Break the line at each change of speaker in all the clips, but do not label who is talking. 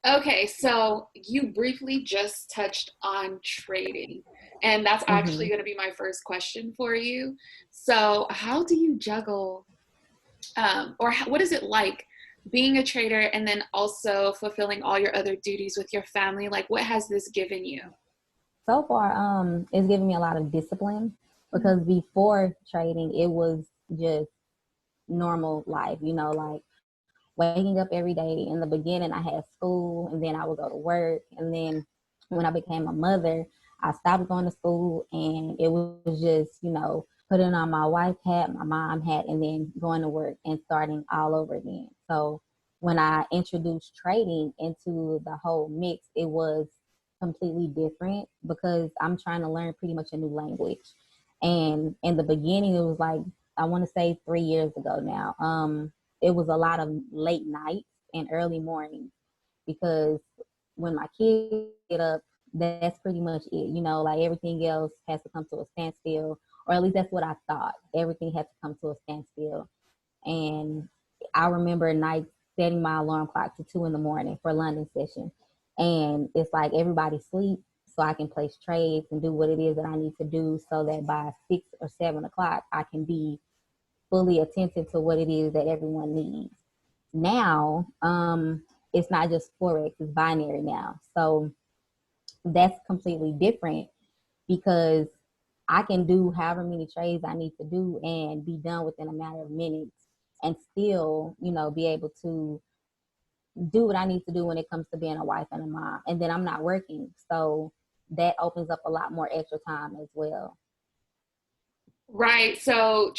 Okay, so you briefly just touched on trading, and that's actually
Hmm.
going to be my first question for you. So, how do you juggle, or what is it like being a trader and then also fulfilling all your other duties with your family? Like, what has this given you?
So far, it's given me a lot of discipline
Mhm.
because before trading, it was just normal life, like waking up every day. In the beginning, I had school and then I would go to work. And then when I became a mother, I stopped going to school and it was just, putting on my wife hat, my mom hat, and then going to work and starting all over again. So when I introduced trading into the whole mix, it was completely different because I'm trying to learn pretty much a new language. And in the beginning, it was like, I want to say 3 years ago now. It was a lot of late nights and early mornings because when my kids get up, that's pretty much it. Like everything else has to come to a standstill, or at least that's what I thought. Everything had to come to a standstill. And I remember nights setting my alarm clock to 2 in the morning for London session. And it's like everybody sleeps so I can place trades and do what it is that I need to do so that by 6 or 7 o'clock I can be fully attentive to what it is that everyone needs. Now, it's not just Forex, it's binary now. So that's completely different because I can do however many trades I need to do and be done within a matter of minutes and still, be able to do what I need to do when it comes to being a wife and a mom. And then I'm not working. So that opens up a lot more extra time as well.
Right. So,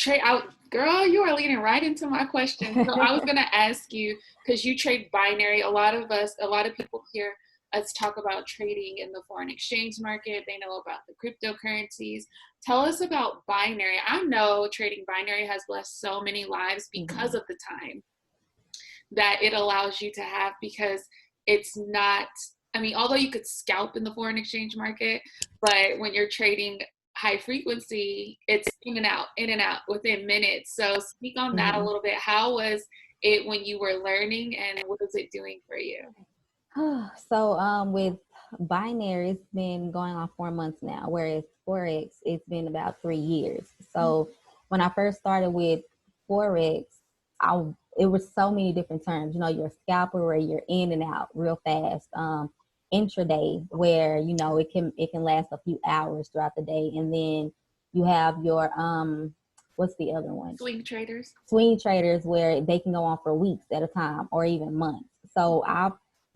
girl, you are leading right into my question. So, I was going to ask you because you trade binary. A lot of people hear us talk about trading in the foreign exchange market. They know about the cryptocurrencies. Tell us about binary. I know trading binary has blessed so many lives because
Mhm.
of the time that it allows you to have because it's not, I mean, although you could scalp in the foreign exchange market, but when you're trading high frequency, it's in and out within minutes. So speak on that a
Mhm.
little bit. How was it when you were learning and what is it doing for you?
So with binary, it's been going on 4 months now, whereas Forex, it's been about 3 years. So when I first started with Forex, I it was so many different terms. You're a scalper where you're in and out real fast. Intraday where it can last a few hours throughout the day, and then you have your what's the other one?
Swing traders.
Swing traders where they can go on for weeks at a time or even months. So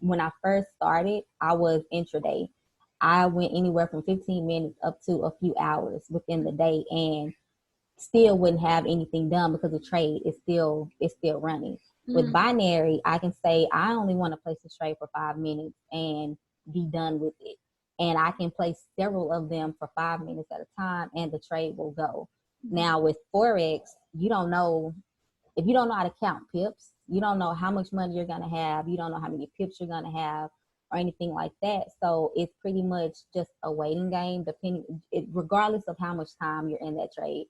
when I first started, I was intraday. I went anywhere from 15 minutes up to a few hours within the day and still wouldn't have anything done because the trade is still running. With
Mm-hmm.
binary, I can say I only want to place a trade for 5 minutes and be done with it. And I can place several of them for 5 minutes at a time and the trade will go. Now with Forex, you don't know if you don't know how to count pips, you don't know how much money you're going to have, you don't know how many pips you're going to have or anything like that. So it's pretty much just a waiting game, regardless of how much time you're in that trade.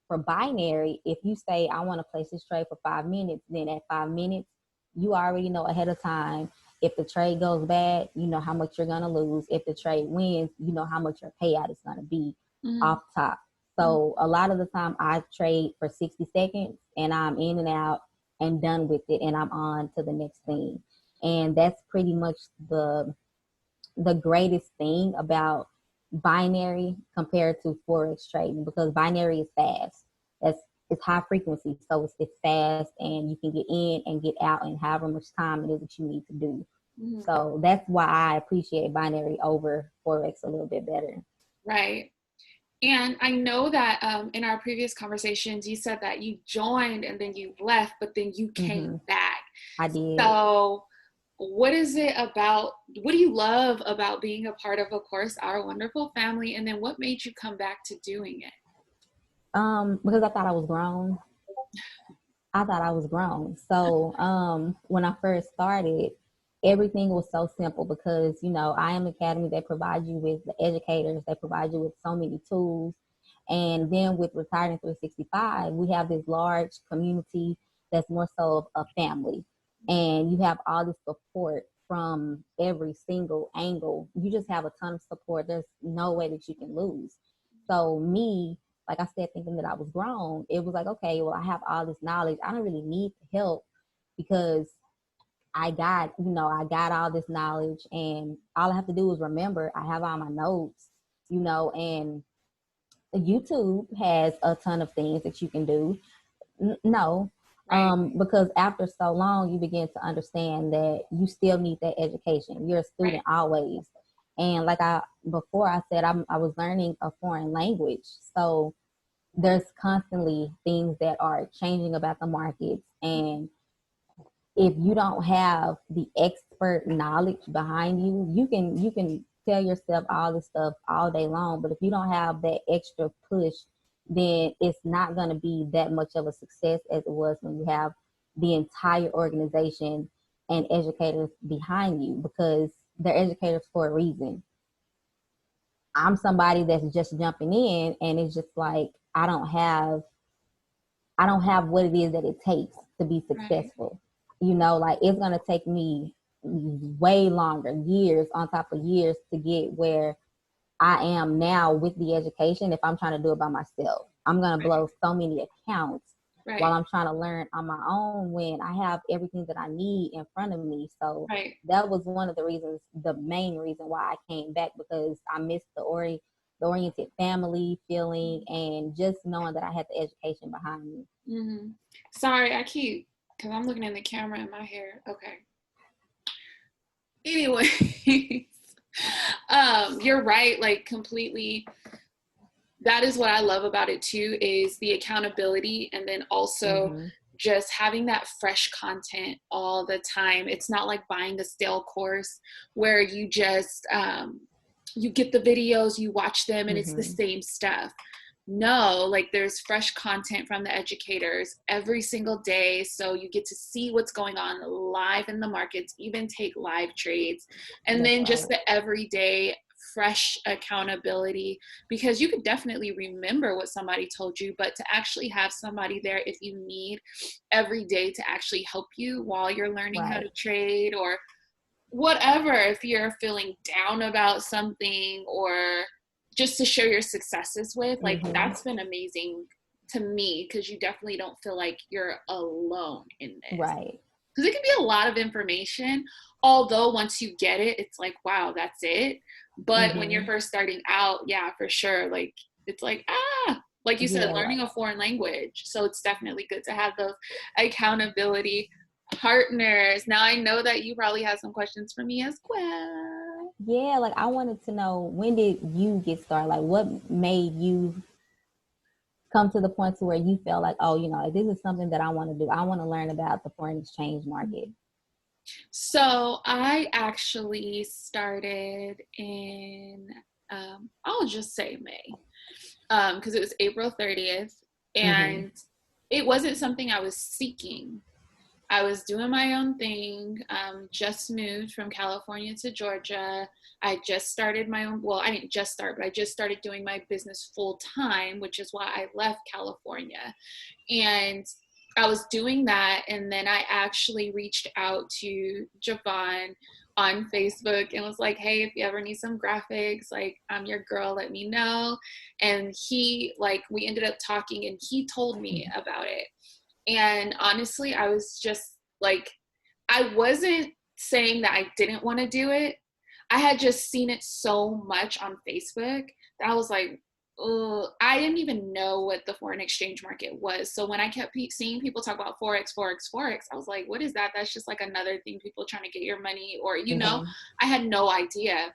For binary, if you say, I want to place this trade for 5 minutes, then at 5 minutes, you already know ahead of time. If the trade goes bad, you know how much you're going to lose. If the trade wins, you know how much your payout is going to be
Mm-hmm.
off top. So a lot of the time I trade for 60 seconds and I'm in and out and done with it and I'm on to the next thing. And that's pretty much the greatest thing about binary compared to forex trading because binary is fast. That's it's high frequency, so it's fast and you can get in and get out in however much time it is that you need to do.
Mm-hmm.
So that's why I appreciate binary over forex a little bit better.
Right. And I know that in our previous conversations, you said that you joined and then you left, but then you came
Hmm.
back.
I did.
So, what is it about? What do you love about being a part of course, our wonderful family? And then what made you come back to doing it?
Because I thought I was grown. I thought I was grown. So when I first started, everything was so simple because, I am Academy, they provide you with the educators, they provide you with so many tools. And then with Retiring 365, we have this large community that's more so of a family. And you have all this support. from every single angle. You just have a ton of support. There's no way that you can lose. So me, like I said, thinking that I was grown, it was like, okay, well, I have all this knowledge. I don't really need help because I got all this knowledge, and all I have to do is remember. I have all my notes, and YouTube has a ton of things that you can do. No,
Right.
because after so long, you begin to understand that you still need that education. You're a
Right.
student always, and like before I said, I was learning a foreign language, so there's constantly things that are changing about the markets, and if you don't have the expert knowledge behind you, you can tell yourself all this stuff all day long, but if you don't have that extra push, then it's not going to be that much of a success as it was when you have the entire organization and educators behind you, because they're educators for a reason. I'm somebody that's just jumping in, and it's just like I don't have what it is that it takes to be
Right.
successful. Like it's gonna take me way longer, years on top of years, to get where I am now with the education. If I'm trying to do it by myself, I'm gonna
Right.
blow so many accounts while
Right.
I'm trying to learn on my own, when I have everything that I need in front of me. So
Right.
that was one of the reasons, the main reason why I came back, because I missed the oriented family feeling, and just knowing that I had the education behind me.
Mm-hmm. Sorry, because I'm looking in the camera in my hair. Okay. Anyway, you're right, like completely. That is what I love about it too, is the accountability, and then also
Mm-hmm.
just having that fresh content all the time. It's not like buying a stale course where you just you get the videos, you watch them, and it's the
Mm-hmm.
same stuff. No, like there's fresh content from the educators every single day. So you get to see what's going on live in the markets, even take live trades. And
That's
then just
right.
the everyday fresh accountability, because you could definitely remember what somebody told you, but to actually have somebody there if you need every day to actually help you while you're learning how
Right.
to trade, or whatever, if you're feeling down about something, or just to share your successes with, like
Mm-hmm.
that's been amazing to me, because you definitely don't feel like you're alone in this,
Right.
because it can be a lot of information, although once you get it, it's like, wow, that's it. But when you're
Mm-hmm.
first starting out, yeah, for sure, like it's like, like you said,
Yeah,
learning
like,
a foreign language, so it's definitely good to have those accountability partners. Now I know that you probably have some questions for me as well.
yeah, like I wanted to know, when did you get started? Like what made you come to the point to where you felt like, oh, like, this is something that I want to do. I want to learn about the foreign exchange market.
So I actually started in, I'll just say May, because it was April 30th,
Mm-hmm.
and it wasn't something I was seeking. I was doing my own thing, just moved from California to Georgia. I just started my own, well, I didn't just start, but I just started doing my business full time, which is why I left California. And I was doing that, and then I actually reached out to Javon on Facebook and was like, hey, if you ever need some graphics, like I'm your girl, let me know. And he, like, we ended up talking, and he told me about it. And honestly, I was just like, I wasn't saying that I didn't want to do it. I had just seen it so much on Facebook that I was like, oh, I didn't even know what the foreign exchange market was. So when I kept seeing people talk about Forex, Forex, Forex, I was like, what is that? That's just like another thing, people trying to get your money, or,
Mm-hmm.
I had no idea.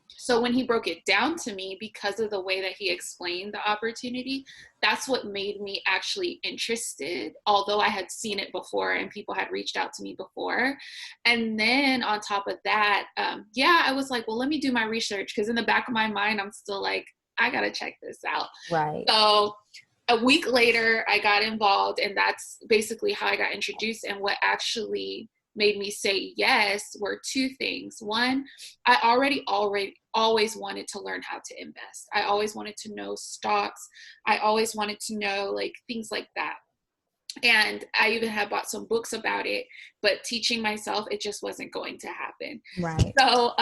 So when he broke it down to me, because of the way that he explained the opportunity, that's what made me actually interested, although I had seen it before and people had reached out to me before. And then on top of that, yeah, I was like, well, let me do my research, because in the back of my mind, I'm still like, I gotta check this out.
Right.
So a week later, I got involved, and that's basically how I got introduced. And what actually made me say yes were two things. One, I already always wanted to learn how to invest. I always wanted to know stocks. I always wanted to know like things like that. And I even had bought some books about it, but teaching myself, it just wasn't going to happen.
Right.
So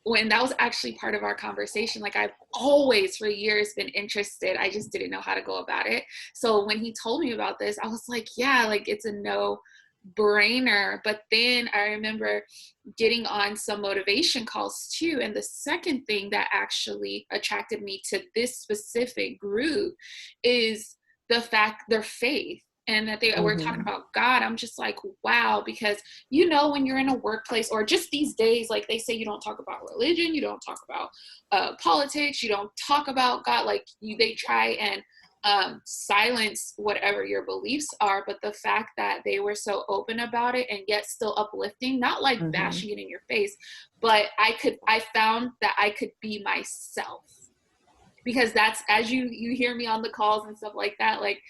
when that was actually part of our conversation, like I've always for years been interested, I just didn't know how to go about it. So when he told me about this, I was like, yeah, like it's a no brainer. But then I remember getting on some motivation calls too, and the second thing that actually attracted me to this specific group is the fact their faith, and that they were talking about God. I'm just like, wow, because when you're in a workplace, or just these days, like they say, you don't talk about religion, you don't talk about politics, you don't talk about God. Like they try and silence whatever your beliefs are. But the fact that they were so open about it and yet still uplifting, not like bashing it in your face, but I found that I could be myself, because that's, as you hear me on the calls and stuff like that, like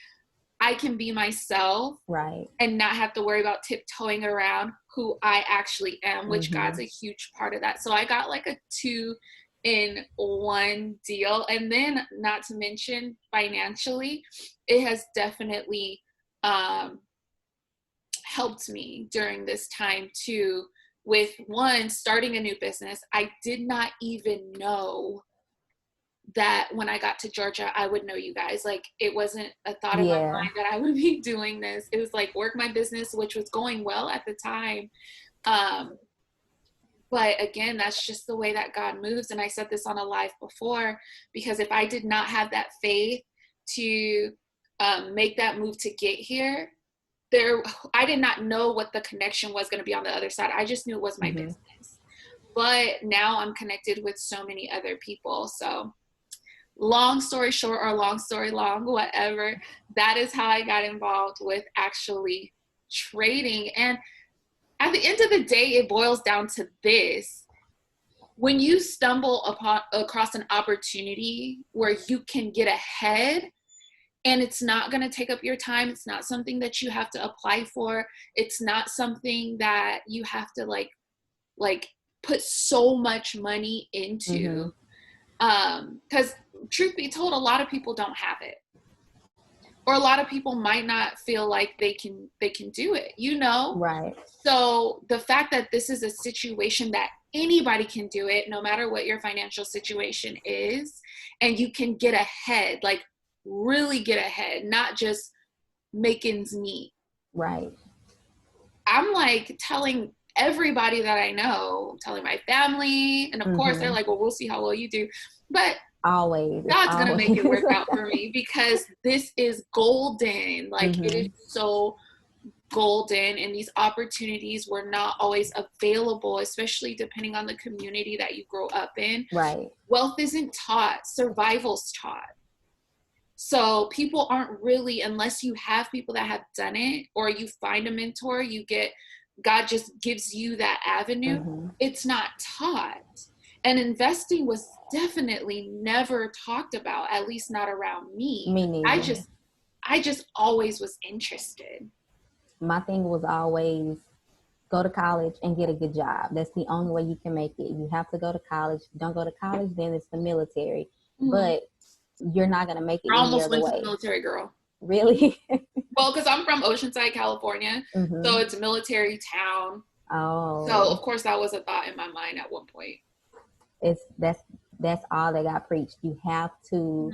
I can be myself,
right,
and not have to worry about tiptoeing around who I actually am, which God's a huge part of that. So I got like a 2-in-1 deal. And then, not to mention financially, it has definitely helped me during this time too, with one, starting a new business. I did not even know that when I got to Georgia, I would know you guys. Like it wasn't a thought in my mind that I would be doing this. It was like work my business, which was going well at the time. But again, that's just the way that God moves. And I said this on a live before, because if I did not have that faith to make that move to get here, I did not know what the connection was going to be on the other side. I just knew it was my business. But now I'm connected with so many other people. So long story short, or long story long, whatever, that is how I got involved with actually trading. And at the end of the day, it boils down to this: when you stumble across an opportunity where you can get ahead, and it's not going to take up your time, it's not something that you have to apply for, it's not something that you have to like put so much money into, because truth be told, a lot of people don't have it, or a lot of people might not feel like they can do it,
right.
So the fact that this is a situation that anybody can do it, no matter what your financial situation is, and you can get ahead, like really get ahead, not just make ends meet.
Right.
I'm like telling everybody that I know, telling my family, and of course they're like, well, we'll see how well you do. But God's gonna make it work out for me, because this is golden. Like it is so golden, and these opportunities were not always available, especially depending on the community that you grow up in.
Right.
Wealth isn't taught, survival's taught. So people aren't really, unless you have people that have done it, or you find a mentor, God just gives you that avenue. It's not taught. And investing was definitely never talked about, at least not around me.
Me neither.
I just always was interested.
My thing was always go to college and get a good job. That's the only way you can make it. You have to go to college. Don't go to college, then it's the military. But you're not going to make it
I
any
almost
other
went
way.
to the military, girl.
Really?
Well, because I'm from Oceanside, California, so it's a military town.
Oh.
So of course that was a thought in my mind at one point.
That's all that got preached. You have to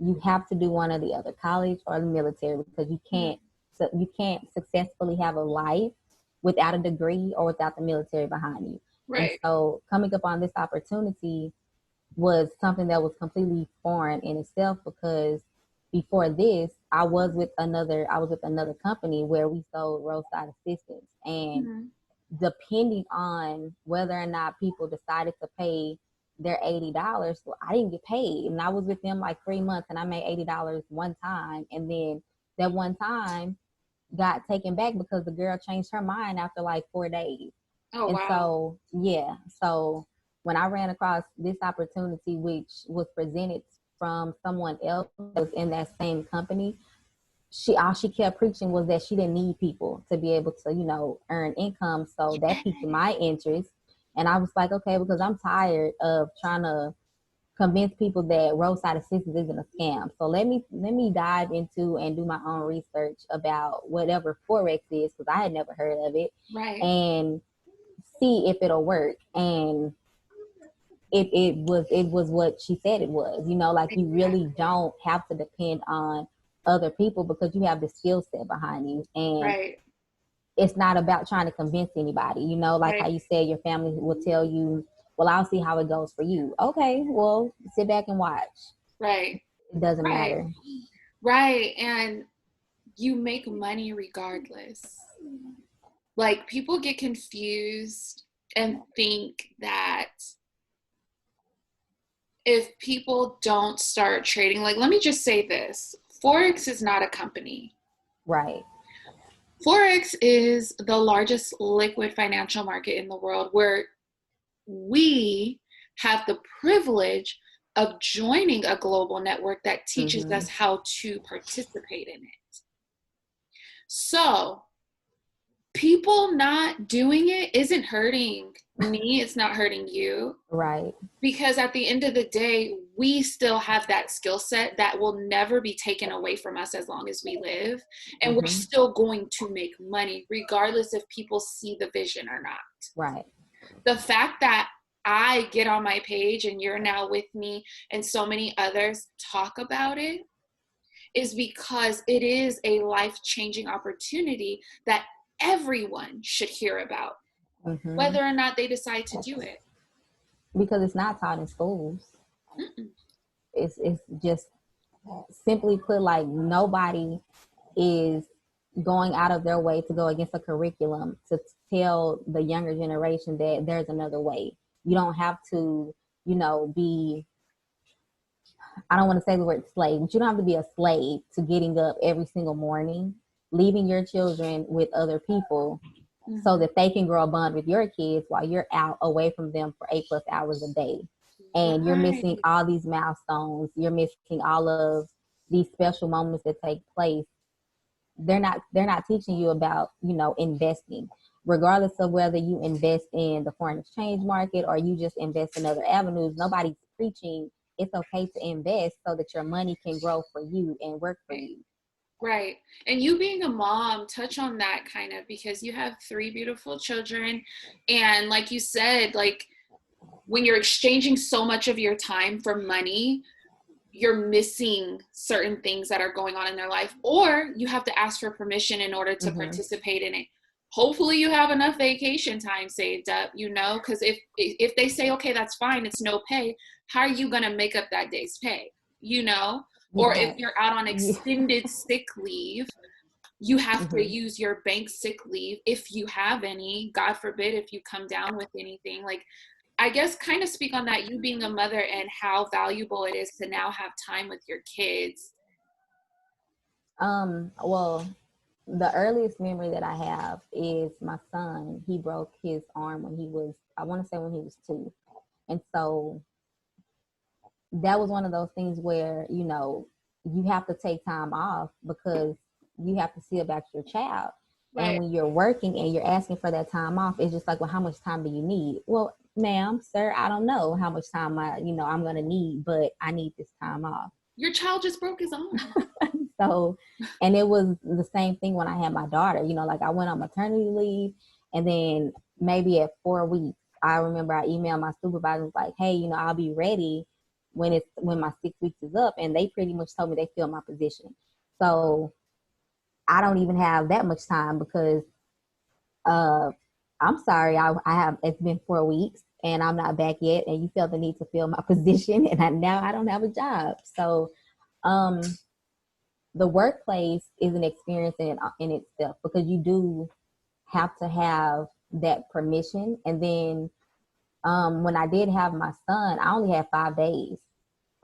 do one or the other, college or the military, because you can't successfully have a life without a degree or without the military behind you. Right. And so coming up on this opportunity was something that was completely foreign in itself, because before this, I was with another company where we sold roadside assistance, and depending on whether or not people decided to pay their $80, well, I didn't get paid, and I was with them like 3 months, and I made $80 one time, and then that one time got taken back because the girl changed her mind after like 4 days.
Oh,
and
wow.
So when I ran across this opportunity, which was presented from someone else that was in that same company, all she kept preaching was that she didn't need people to be able to, earn income. So that piqued my interest. And I was like, okay, because I'm tired of trying to convince people that roadside assistance isn't a scam. So let me dive into and do my own research about whatever Forex is, because I had never heard of it,
Right.
and see if it'll work. And it was what she said it was. Like, you really
Exactly.
don't have to depend on other people because you have the skill set behind you. And
Right.
it's not about trying to convince anybody, like how
Right.
you said your family will tell you, well, I'll see how it goes for you. Okay, well, sit back and watch.
Right.
It doesn't
Right.
matter.
Right. And you make money regardless. Like people get confused and think that if people don't start trading, like let me just say this, Forex is not a company.
Right.
Forex is the largest liquid financial market in the world where we have the privilege of joining a global network that teaches
Mm-hmm.
us how to participate in it. So, people not doing it isn't hurting me, it's not hurting you.
Right.
Because at the end of the day, we still have that skill set that will never be taken away from us as long as we live. And we're
Mm-hmm.
still going to make money, regardless if people see the vision or not.
Right.
The fact that I get on my page and you're now with me and so many others talk about it is because it is a life-changing opportunity that everyone should hear about,
Mm-hmm.
whether or not they decide to do it.
Because it's not taught in schools.
Mm-mm.
It's just, simply put, like, nobody is going out of their way to go against a curriculum to tell the younger generation that there's another way. You don't have to, be, I don't want to say the word slave, but you don't have to be a slave to getting up every single morning, leaving your children with other people so
Mm-hmm.
that they can grow a bond with your kids while you're out away from them for 8+ hours a day. And you're missing
Right.
all these milestones. You're missing all of these special moments that take place. They're not teaching you about, investing, regardless of whether you invest in the foreign exchange market or you just invest in other avenues. Nobody's preaching it's okay to invest so that your money can grow for you and work for
Right.
you.
Right. And you being a mom, touch on that kind of because you have three beautiful children. And like you said, like when you're exchanging so much of your time for money, you're missing certain things that are going on in their life, or you have to ask for permission in order to
Mm-hmm.
participate in it. Hopefully you have enough vacation time saved up, because if they say, okay, that's fine, it's no pay, how are you going to make up that day's pay?
You're
Or if
right.
you're out on
Yeah.
extended sick leave, you have to
Mm-hmm.
use your bank sick leave if you have any, God forbid if you come down with anything. Like, I guess kind of speak on that, you being a mother and how valuable it is to now have time with your kids.
Well, the earliest memory that I have is my son. He broke his arm when he was, I want to say, when he was 2. And so that was one of those things where, you have to take time off because you have to see about your child. And
Right.
when you're working and you're asking for that time off, it's just like, well, how much time do you need? Well, ma'am, sir, I don't know how much time I'm going to need, but I need this time off.
Your child just broke his arm.
So, and it was the same thing when I had my daughter. Like, I went on maternity leave, and then maybe at 4 weeks, I remember I emailed my supervisor, like, hey, I'll be ready when my 6 weeks is up, and they pretty much told me they filled my position. So I don't even have that much time because uh I'm sorry, I have, it's been 4 weeks and I'm not back yet, and you felt the need to fill my position, and now I don't have a job. So um the workplace is an experience in itself because you do have to have that permission. And then when I did have my son, I only had 5 days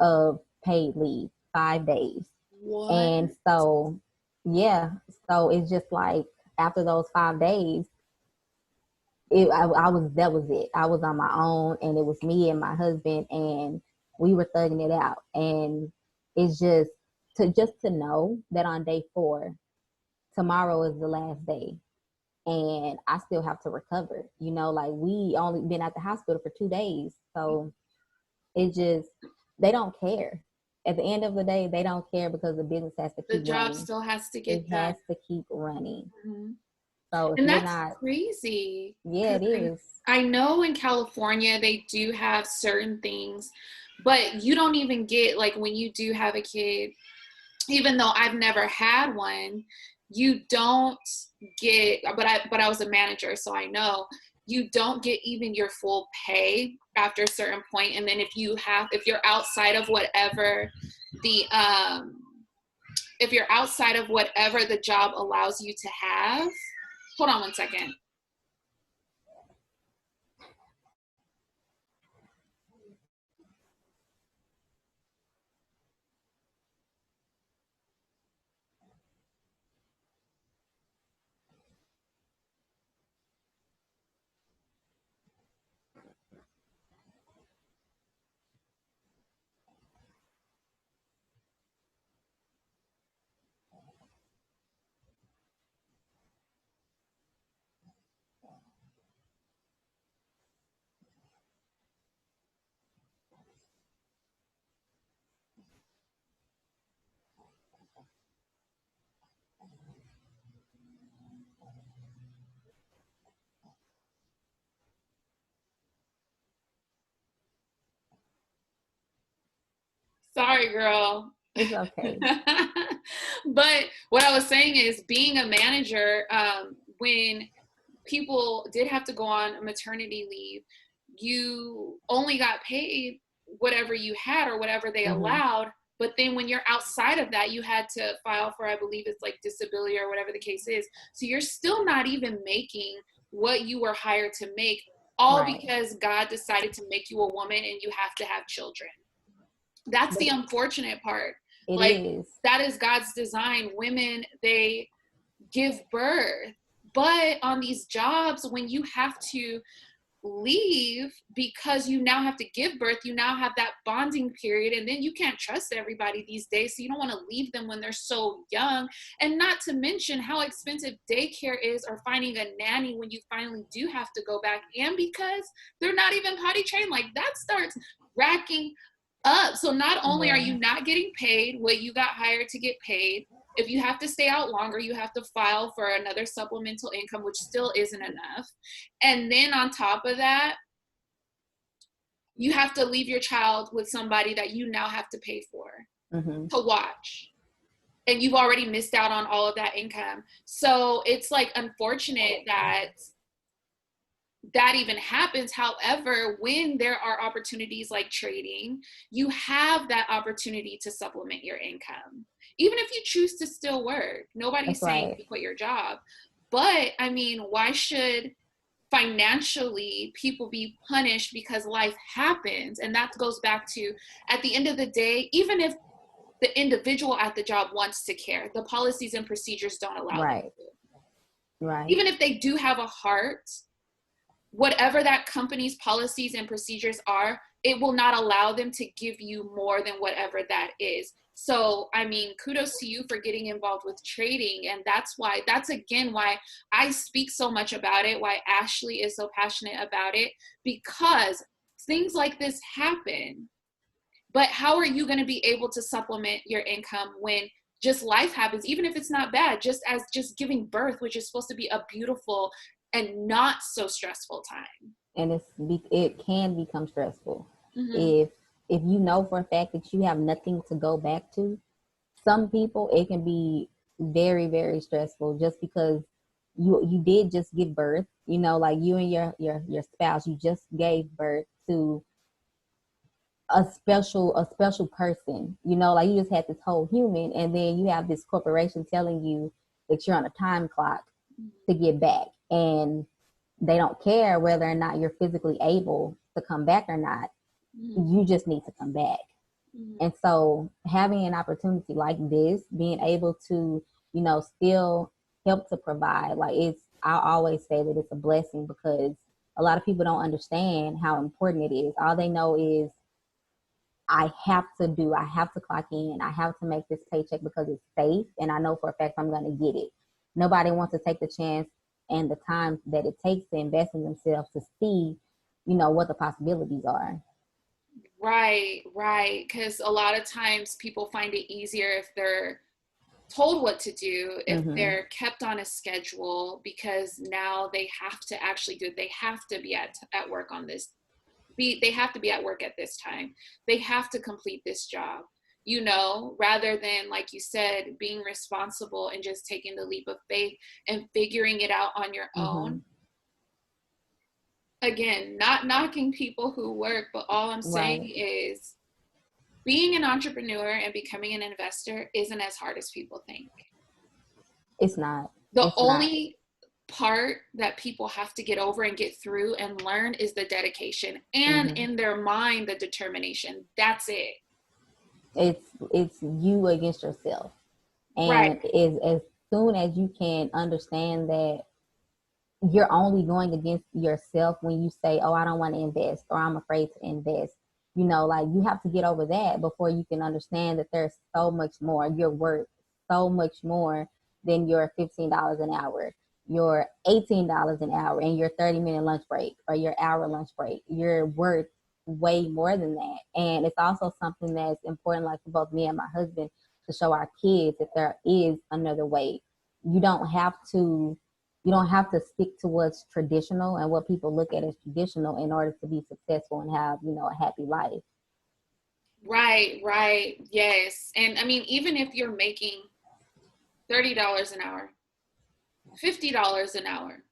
of paid leave, 5 days.
What?
And so, yeah, so it's just like after those 5 days, I was, that was it. I was on my own, and it was me and my husband, and we were thugging it out. And it's just to know that on day 4, tomorrow is the last day, and I still have to recover. Like, we only been at the hospital for 2 days, so it just they don't care. At the end of the day, they don't care because the business has to
The
keep
job
running.
still has to
It
get
has
done.
to keep running.
Mm-hmm.
So if
And
you're
that's
not,
crazy
yeah,
because
it is.
I know in California they do have certain things, but you don't even get, like, when you do have a kid, even though I've never had one, you don't get, but I was a manager, so I know you don't get even your full pay after a certain point. And then if you're outside of whatever the if you're outside of whatever the job allows you to have, hold on one second. Sorry, girl.
It's okay.
But what I was saying is, being a manager, when people did have to go on maternity leave, you only got paid whatever you had or whatever they
Mm-hmm.
allowed. But then when you're outside of that, you had to file for, I believe it's like disability or whatever the case is. So you're still not even making what you were hired to make, all
Right.
because God decided to make you a woman and you have to have children. That's
But
the unfortunate part.
it
Like,
is.
that is God's design. Women, they give birth. But on these jobs, when you have to leave because you now have to give birth, you now have that bonding period, and then you can't trust everybody these days, so you don't want to leave them when they're so young. And not to mention how expensive daycare is, or finding a nanny when you finally do have to go back, and because they're not even potty trained, like, that starts racking up. So not only are
Yeah.
you not getting paid what you got hired to get paid, if you have to stay out longer, you have to file for another supplemental income, which still isn't enough. And then on top of that, you have to leave your child with somebody that you now have to pay for
Mm-hmm.
to watch. And you've already missed out on all of that income. So it's like unfortunate that that even happens. However, when there are opportunities like trading, you have that opportunity to supplement your income. Even if you choose to still work, nobody's
That's
saying
right.
you quit your job. But I mean, why should financially people be punished because life happens? And that goes back to, at the end of the day, even if the individual at the job wants to care, the policies and procedures don't allow them
Right.
to.
Right.
Even if they do have a heart, whatever that company's policies and procedures are, it will not allow them to give you more than whatever that is. So, I mean, kudos to you for getting involved with trading. And that's again why I speak so much about it, why Ashley is so passionate about it, because things like this happen. But how are you going to be able to supplement your income when just life happens, even if it's not bad, just as just giving birth, which is supposed to be a beautiful and not so stressful time?
And it can become stressful
Mm-hmm.
if you know for a fact that you have nothing to go back to. Some people, it can be very, very stressful just because you did just give birth. You know, like you and your spouse, you just gave birth to a special person. You know, like you just had this whole human, and then you have this corporation telling you that you're on a time clock to get back, and they don't care whether or not you're physically able to come back or not.
Mm-hmm.
You just need to come back.
Mm-hmm.
And so having an opportunity like this, being able to, still help to provide, like I always say that it's a blessing, because a lot of people don't understand how important it is. All they know is I have to clock in, I have to make this paycheck because it's safe and I know for a fact I'm going to get it. Nobody wants to take the chance and the time that it takes to invest in themselves to see, what the possibilities are.
Right. Because a lot of times people find it easier if they're told what to do, if
Mm-hmm.
they're kept on a schedule, because now they have to actually do it. They have to be at work on this. They have to be at work at this time. They have to complete this job, rather than, like you said, being responsible and just taking the leap of faith and figuring it out on your
Mm-hmm.
own. Again, not knocking people who work, but all I'm saying
Right.
is being an entrepreneur and becoming an investor isn't as hard as people think.
It's not.
The
It's not.
only part that people have to get over and get through and learn is the dedication, and
Mm-hmm.
in their mind, the determination. That's it.
It's you against yourself.
Right.
And is as soon as you can understand that you're only going against yourself when you say, "Oh, I don't want to invest," or "I'm afraid to invest." Like you have to get over that before you can understand that there's so much more. You're worth so much more than your $15 an hour, your $18 an hour, and your 30-minute lunch break or your hour lunch break. You're worth way more than that. And it's also something that's important, like for both me and my husband, to show our kids that there is another way. You don't have to you don't have to stick to what's traditional and what people look at as traditional in order to be successful and have, a happy life.
Right. Yes. And I mean, even if you're making $30 an hour, $50 an hour,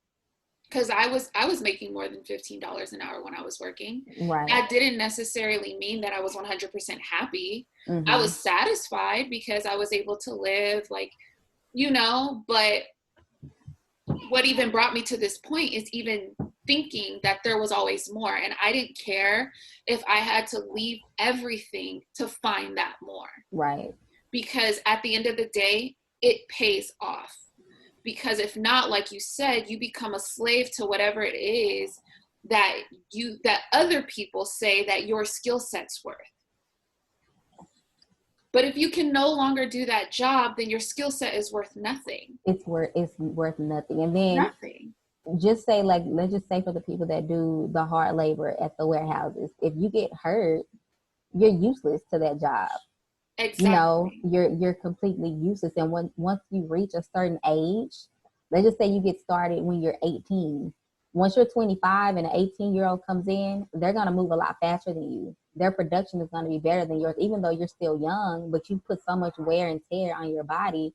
because I was making more than $15 an hour when I was working.
Right.
That didn't necessarily mean that I was 100% happy. I
Mm-hmm.
was satisfied because I was able to live, like, but what even brought me to this point is even thinking that there was always more, and I didn't care if I had to leave everything to find that more,
Right.
because at the end of the day it pays off. Because if not, like you said, you become a slave to whatever it is that other people say that your skill set's worth. But if you can no longer do that job, then your skill set is worth nothing.
It's worth nothing. And then
Nothing.
just say, like, let's just say for the people that do the hard labor at the warehouses, if you get hurt, you're useless to that job.
Exactly.
You're completely useless. And once you reach a certain age, let's just say you get started when you're 18. Once you're 25 and an 18-year-old comes in, they're going to move a lot faster than you. Their production is going to be better than yours, even though you're still young, but you put so much wear and tear on your body.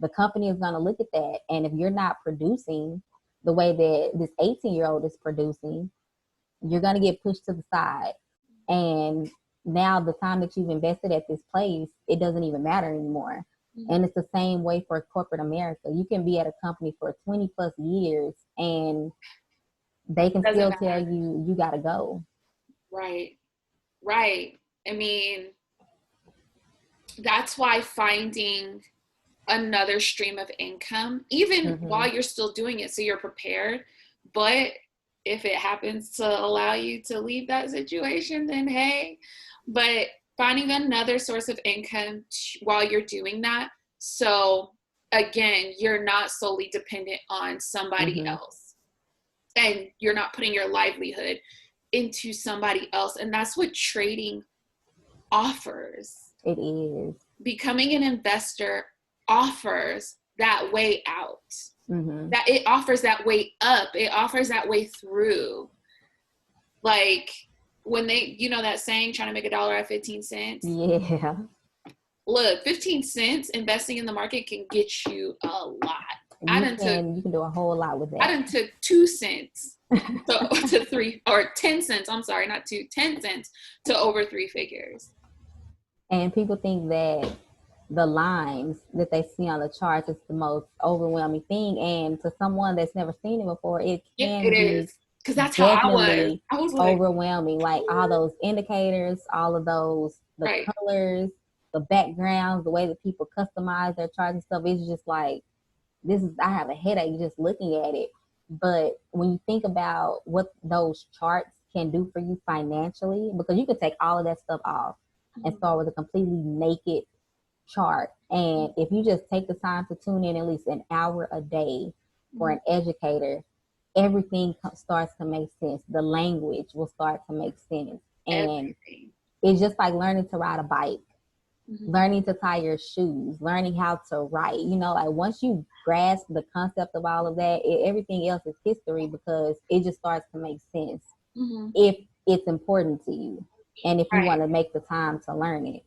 The company is going to look at that. And if you're not producing the way that this 18-year-old is producing, you're going to get pushed to the side. And now the time that you've invested at this place, it doesn't even matter anymore. And it's the same way for corporate America. You can be at a company for 20 plus years and they can
Doesn't
still tell
matter.
you got to go.
Right. Right. I mean, that's why finding another stream of income, even
Mm-hmm.
while you're still doing it, so you're prepared. But if it happens to allow you to leave that situation, then hey. But finding another source of income while you're doing that, so again, you're not solely dependent on somebody
Mm-hmm.
else, and you're not putting your livelihood into somebody else. And that's what trading offers.
It is.
Becoming an investor offers that way out.
Mm-hmm.
That it offers that way up. It offers that way through. Like when that saying, trying to make a dollar at 15 cents.
Yeah.
Look, 15 cents investing in the market can get you a lot. I
You
done took
can you can do a whole lot with
I
that.
done took 2 cents to three, or 10 cents. I'm sorry, not two, 10 cents to over three figures.
And people think that the lines that they see on the charts is the most overwhelming thing. And to someone that's never seen it before, it
Yeah,
can
it
be
is. Because that's how I was.
definitely
I was like,
overwhelming. Like all those indicators, all of those, the
right.
colors, the backgrounds, the way that people customize their charts and stuff. It's just like, I have a headache just looking at it. But when you think about what those charts can do for you financially, because you can take all of that stuff off and start with a completely naked chart. And if you just take the time to tune in at least an hour a day for
Mhm.
an educator, everything starts to make sense. The language will start to make sense. And
Everything.
it's just like learning to ride a bike,
Mm-hmm.
learning to tie your shoes, learning how to write. You know, like once you grasp the concept of all of that, everything else is history because it just starts to make sense
Mm-hmm.
if it's important to you and if you
Right.
want to make the time to learn it.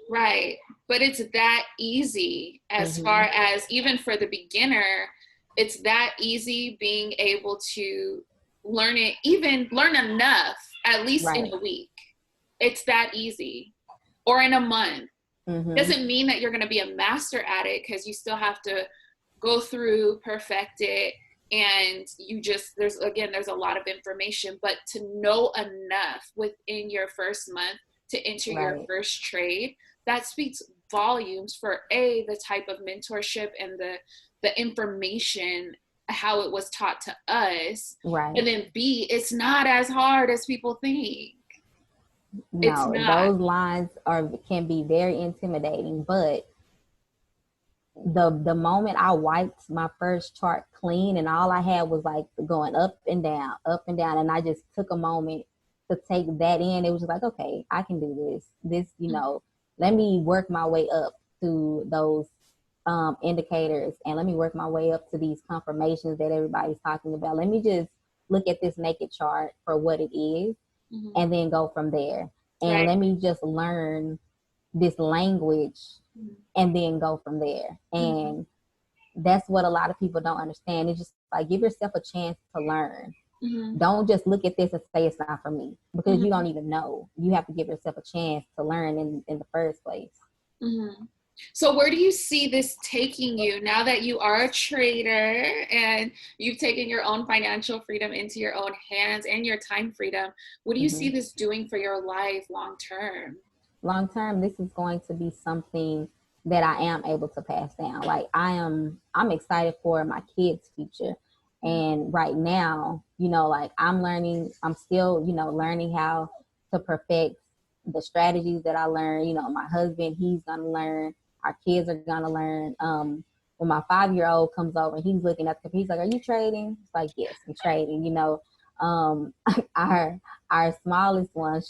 Right. But it's that easy as far
Mm-hmm.
as even for the beginner, it's that easy being able to learn it, even learn enough, at least in
Right.
a week. It's that easy. Or in a month.
Mm-hmm.
Doesn't mean that you're going to be a master at it because you still have to go through, perfect it. And you just, there's a lot of information, but to know enough within your first month to enter your
Right.
first trade, that speaks volumes for the type of mentorship and the information, how it was taught to us.
Right.
And then B, it's not as hard as people think. It's
No,
not.
those lines can be very intimidating, but the moment I wiped my first chart clean and all I had was like going up and down, and I just took a moment to take that in. It was just like, okay, I can do this. Let me work my way up to those indicators, and let me work my way up to these confirmations that everybody's talking about. Let me just look at this naked chart for what it is,
Mm-hmm.
and then go from there. And
Right.
let me just learn this language and then go from there.
Mm-hmm.
And that's what a lot of people don't understand. It's just like give yourself a chance to learn.
Mm-hmm.
Don't just look at this and say it's not for me because you
Mm-hmm.
don't even know. You have to give yourself a chance to learn in the first place.
Mm-hmm. So where do you see this taking you now that you are a trader and you've taken your own financial freedom into your own hands and your time freedom? What do you
Mm-hmm.
see this doing for your life long term?
Long term, this is going to be something that I am able to pass down. Like I'm excited for my kids' future. And right now, like I'm still, learning how to perfect the strategies that I learned. My husband, he's gonna learn, our kids are gonna learn. When my 5-year-old comes over, he's looking at the computer, he's like, "Are you trading?" It's like, "Yes, I'm trading." Um, our our smallest one,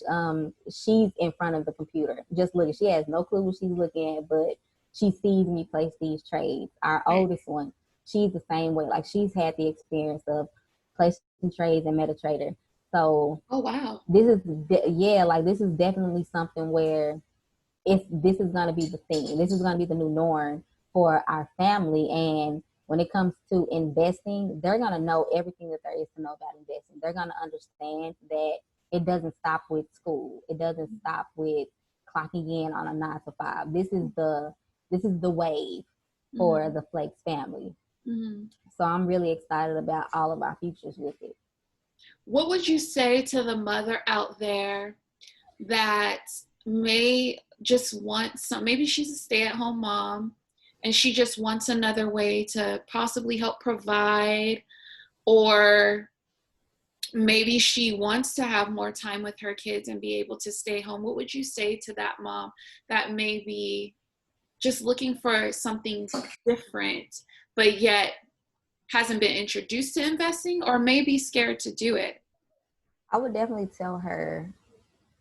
she's in front of the computer, just looking. She has no clue what she's looking at, but she sees me place these trades. Our
Right.
oldest one, she's the same way. Like she's had the experience of placing trades and MetaTrader. So
Oh, wow.
this is definitely something where this is going to be the thing. This is going to be the new norm for our family. And when it comes to investing, they're going to know everything that there is to know about investing. They're going to understand that it doesn't stop with school. It doesn't stop with clocking in on a 9 to 5. This is the wave for
Mm-hmm.
the Flakes family.
Mm-hmm.
So I'm really excited about all of our futures with it.
What would you say to the mother out there that may just want maybe she's a stay-at-home mom and she just wants another way to possibly help provide, or maybe she wants to have more time with her kids and be able to stay home? What would you say to that mom that may be just looking for something different, but yet hasn't been introduced to investing or may be scared to do it?
I would definitely tell her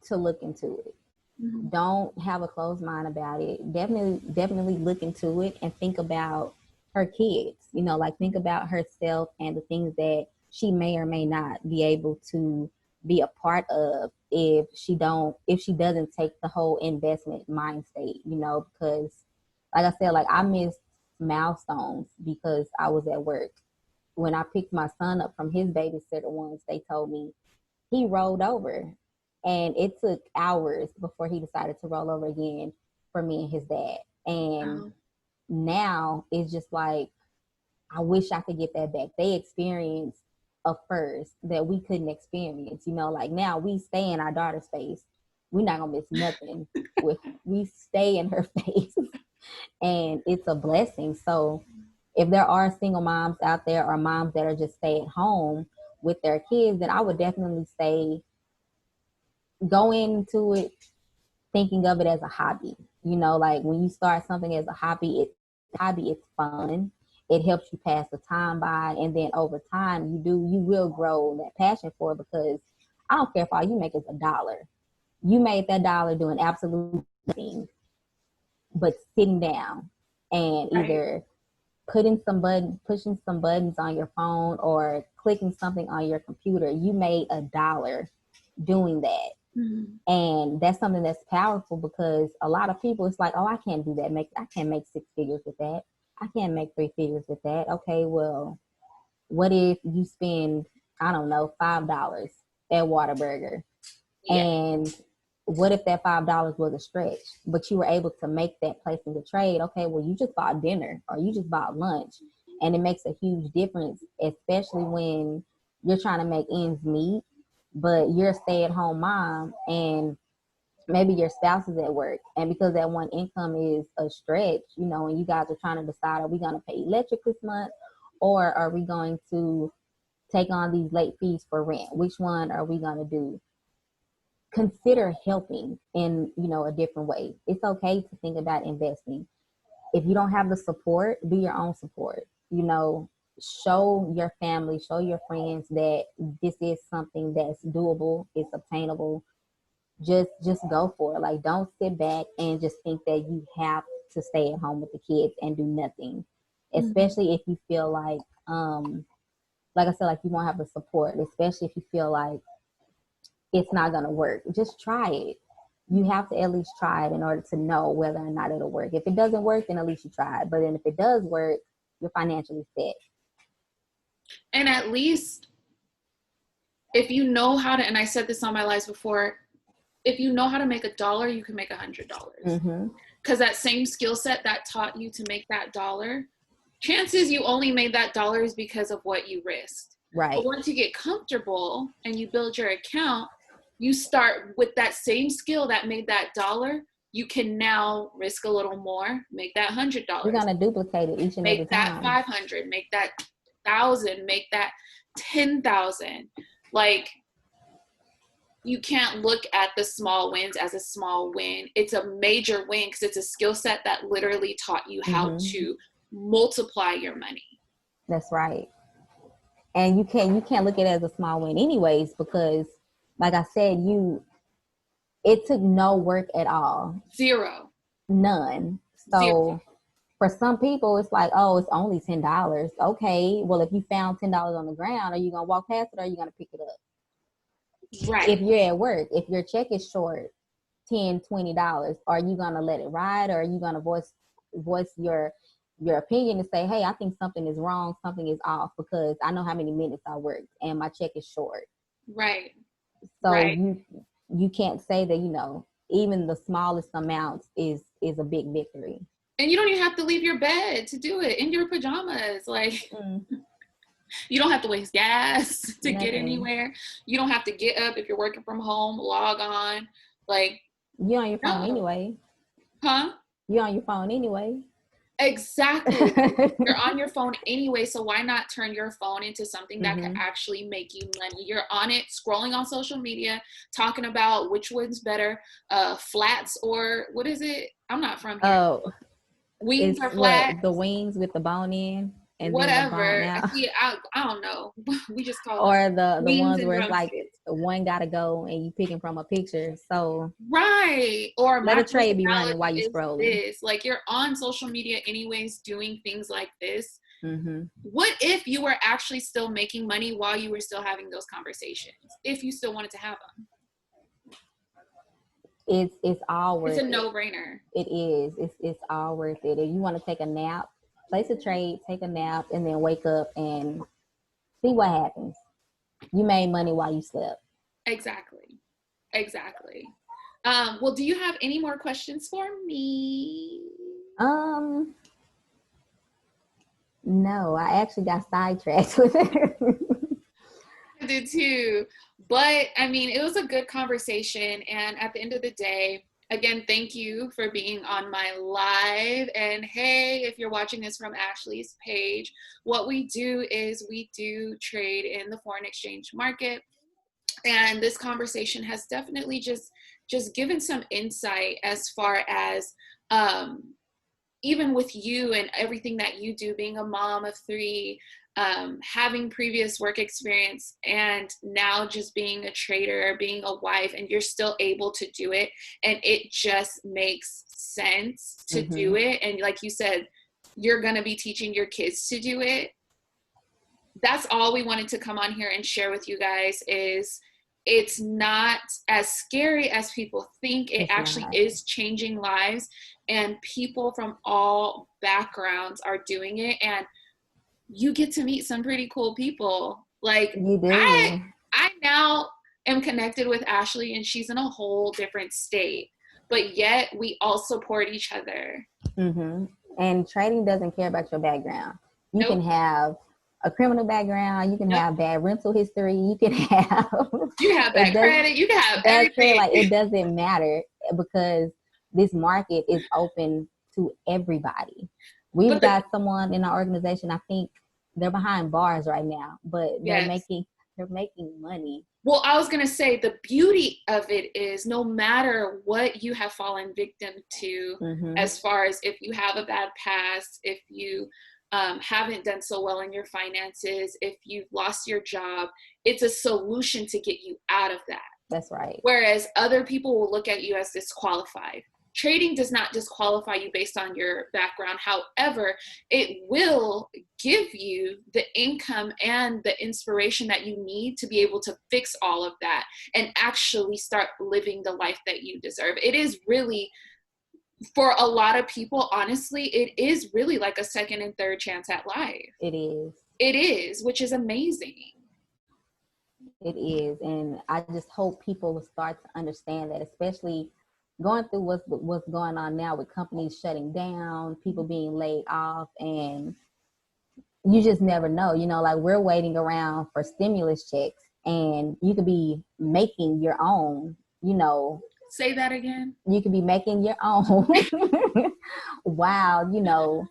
to look into it.
Mm-hmm.
Don't have a closed mind about it. Definitely look into it and think about her kids. Like think about herself and the things that she may or may not be able to be a part of if she doesn't take the whole investment mind state. Because like I said, like I missed milestones because I was at work. When I picked my son up from his babysitter once, they told me he rolled over, and it took hours before he decided to roll over again for me and his dad. And
Um,
now it's just like I wish I could get that back. They experienced a first that we couldn't experience. Like now we stay in our daughter's face. We're not gonna miss nothing. We stay in her face, and it's a blessing. So if there are single moms out there or moms that are just stay at home with their kids, then I would definitely say go into it thinking of it as a hobby. Like when you start something as a hobby, it's fun. It helps you pass the time by, and then over time you will grow that passion for it because I don't care if all you make is $1. you made that dollar doing absolutely nothing but sitting down and
Right.
either pushing some buttons on your phone or clicking something on your computer. You made a dollar doing that.
Mm-hmm.
And that's something that's powerful, because a lot of people, it's like, oh, I can't do that. I can't make 6 figures with that. I can't make 3 figures with that. Okay, well, what if you spend, I don't know, $5 at Whataburger?
Yeah.
And what if that $5 was a stretch, but you were able to make that placing the trade? Okay, well, you just bought dinner or you just bought lunch. And it makes a huge difference, especially when you're trying to make ends meet, but you're a stay-at-home mom and maybe your spouse is at work. And because that one income is a stretch, and you guys are trying to decide, are we going to pay electric this month, or are we going to take on these late fees for rent? Which one are we going to do? Consider helping in a different way. It's okay to think about investing. If you don't have the support, do your own support. Show your family, show your friends that this is something that's doable, it's obtainable. Just go for it. Like, don't sit back and just think that you have to stay at home with the kids and do nothing,
Mm-hmm.
especially if you feel like I said, like you won't have the support, especially if you feel like it's not going to work. Just try it. You have to at least try it in order to know whether or not it'll work. If it doesn't work, then at least you tried. But then if it does work, you're financially set.
And at least if you know how to, and I said this on my lives before, if you know how to make $1, you can make $100.
Mm-hmm.
Because that same skill set that taught you to make that dollar, chances you only made that dollar is because of what you risked.
Right.
But once you get comfortable and you build your account, you start with that same skill that made that dollar. You can now risk a little more, make that $100.
You're going to duplicate it each and every
Make that
time.
500, make that 1,000, make that 10,000. Like, you can't look at the small wins as a small win. It's a major win because it's a skill set that literally taught you how
Mm-hmm.
to multiply your money.
That's right. And you can't look at it as a small win anyways, because like I said, it took no work at all.
Zero.
None. So for some people, it's like, oh, it's only $10. Okay, well, if you found $10 on the ground, are you gonna walk past it or are you gonna pick it up?
Right.
If you're at work, if your check is short $10, $20, are you gonna let it ride, or are you gonna voice your opinion and say, hey, I think something is wrong, something is off, because I know how many minutes I worked and my check is short.
Right.
So
right.
you can't say that even the smallest amounts is a big victory.
And you don't even have to leave your bed to do it in your pajamas. Like, you don't have to waste gas to get anywhere. You don't have to get up if you're working from home, log on. Like,
you're on your phone anyway.
Huh?
You're on your phone anyway.
Exactly. You're on your phone anyway, so why not turn your phone into something that could actually make you money? You're on it, scrolling on social media, talking about which one's better, flats or what is it? I'm not from here.
Oh,
wings or flats?
The wings with the bone in and
whatever.
then the bone out.
I don't know. We just call
or
them
the ones where it's like one gotta go and you picking from a picture. So
right. Or
let a trade be running while you scrolling.
This. Like, you're on social media anyways doing things like this. What if you were actually still making money while you were still having those conversations, if you still wanted to have them?
It's all worth it.
It's a no-brainer.
It is. It's all worth it. If you want to take a nap, place a trade, take a nap, and then wake up and see what happens. You made money while you slept.
Exactly. Well, do you have any more questions for me?
No, I actually got sidetracked with it.
I did too. But I mean, it was a good conversation. And at the end of the day, again, thank you for being on my live. And hey, if you're watching this from Ashley's page, what we do is we do trade in the foreign exchange market. And this conversation has definitely just given some insight as far as even with you and everything that you do, being a mom of 3, having previous work experience and now just being a trader, being a wife, and you're still able to do it. And it just makes sense to do it. And like you said, you're going to be teaching your kids to do it. That's all we wanted to come on here and share with you guys is it's not as scary as people think. It actually is changing lives, and people from all backgrounds are doing it. And you get to meet some pretty cool people. Like
you do.
I now am connected with Ashley, and she's in a whole different state, but yet we all support each other.
And trading doesn't care about your background. You can have a criminal background, you can have bad rental history, you can have
bad credit, you can have everything.
Like, it doesn't matter, because this market is open to everybody. We've got someone in our organization, I think they're behind bars right now, but they're making money.
Well, I was going to say the beauty of it is no matter what you have fallen victim to, as far as if you have a bad past, if you haven't done so well in your finances, if you've lost your job, it's a solution to get you out of that.
That's right.
Whereas other people will look at you as disqualified. Trading does not disqualify you based on your background. However, it will give you the income and the inspiration that you need to be able to fix all of that and actually start living the life that you deserve. It is really, for a lot of people, honestly, it is really like a second and third chance at life.
It is.
It is, which is amazing.
It is. And I just hope people will start to understand that, especially going through what's going on now with companies shutting down, people being laid off, and you just never know. You know, like, we're waiting around for stimulus checks, and you could be making your own, you know.
Say that again.
You could be making your own while, you know,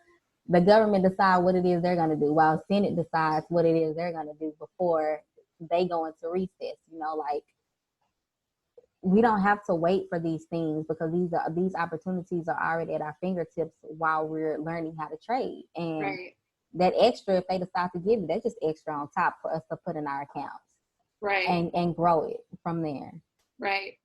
the government decide what it is they're going to do, while Senate decides what it is they're going to do before they go into recess. You know, like, we don't have to wait for these things, because these opportunities are already at our fingertips while we're learning how to trade. And that extra, if they decide to give it, that's just extra on top for us to put in our accounts. And grow it from there.
Right.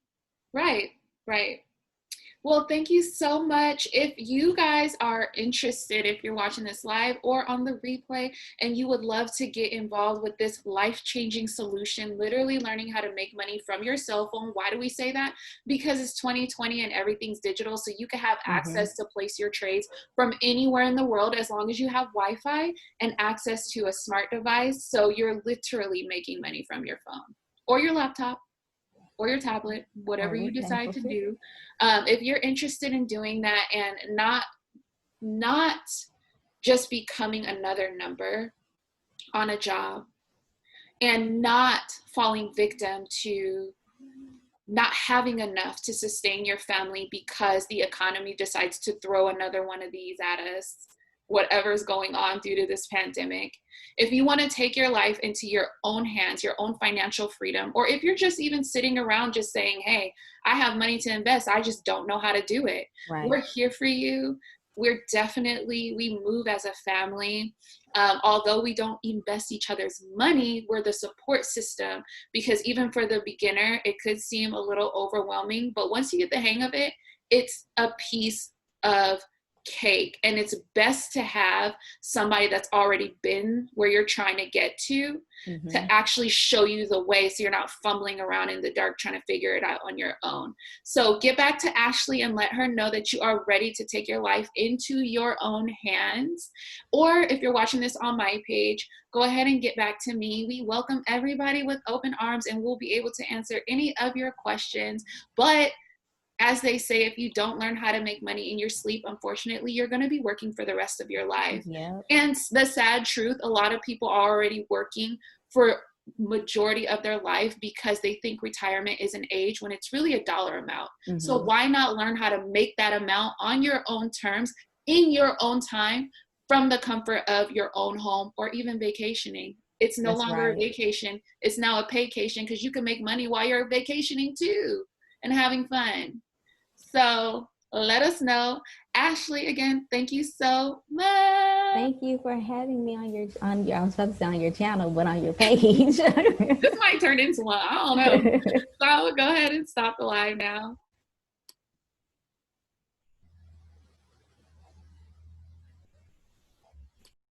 Well, thank you so much. If you guys are interested, if you're watching this live or on the replay, and you would love to get involved with this life-changing solution, literally learning how to make money from your cell phone. Why do we say that? Because it's 2020 and everything's digital, so you can have access to place your trades from anywhere in the world as long as you have Wi-Fi and access to a smart device. So you're literally making money from your phone or your laptop or your tablet, whatever you decide to do. If you're interested in doing that and not just becoming another number on a job, and not falling victim to not having enough to sustain your family because the economy decides to throw another one of these at us, whatever's going on due to this pandemic. If you want to take your life into your own hands, your own financial freedom, or if you're just even sitting around just saying, hey, I have money to invest, I just don't know how to do it. We're here for you. We move as a family. Although we don't invest each other's money, we're the support system, because even for the beginner, it could seem a little overwhelming, but once you get the hang of it, it's a piece of cake. And it's best to have somebody that's already been where you're trying to get to actually show you the way, so you're not fumbling around in the dark trying to figure it out on your own. So get back to Ashley and let her know that you are ready to take your life into your own hands. Or if you're watching this on my page, go ahead and get back to me. We welcome everybody with open arms, and we'll be able to answer any of your questions. But as they say, if you don't learn how to make money in your sleep, unfortunately, you're going to be working for the rest of your life. And the sad truth, a lot of people are already working for majority of their life because they think retirement is an age when it's really a dollar amount. So why not learn how to make that amount on your own terms, in your own time, from the comfort of your own home, or even vacationing? It's no longer a vacation. It's now a paycation, because you can make money while you're vacationing too and having fun. So let us know. Ashley, again, thank you so much.
Thank you for having me on your I was supposed to say on your channel, but on your page.
This might turn into one. I don't know. So go ahead and stop the live now.